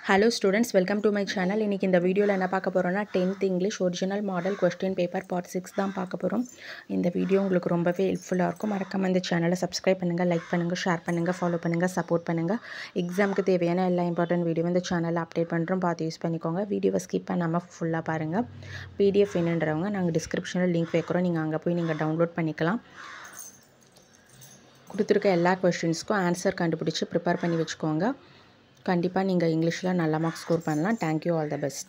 Hello students, welcome to my channel. இன்னைக்கு இந்த வீடியோல என்ன பார்க்க போறோம்னா 10th English original model question paper part 6 தான் பார்க்க போறோம். இந்த வீடியோ உங்களுக்கு ரொம்பவே ஹெல்ப்ஃபுல்லா இருக்கும். மறக்காம இந்த சேனலை சப்ஸ்கிரைப் பண்ணுங்க, லைக் பண்ணுங்க, ஷேர் பண்ணுங்க, ஃபாலோ பண்ணுங்க, சப்போர்ட் பண்ணுங்க. எக்ஸாம்க்கு தேவையான எல்லா இம்பார்ட்டன்ட் வீடியோ இந்த சேனல்ல அப்டேட் பண்றோம். பார்த்து யூஸ் பண்ணிக்கோங்க. வீடியோவை ஸ்கிப் பண்ணாம ஃபுல்லா பாருங்க. PDF வேணும்ன்றவங்க நாங்க டிஸ்கிரிப்ஷன்ல லிங்க் வைக்கிறோம். நீங்க அங்க போய் நீங்க டவுன்லோட் பண்ணிக்கலாம். கொடுத்திருக்க எல்லா क्वेश्चंसக்கும் ஆன்சர் கண்டுபிடிச்சு ப்ரிப்பேர் பண்ணி வெச்சுக்கோங்க. கண்டிப்பா நீங்க இங்கிலீஷ்ல நல்ல மார்க்ஸ் ஸ்கோர் பண்ணலாம். Thank you, all the best.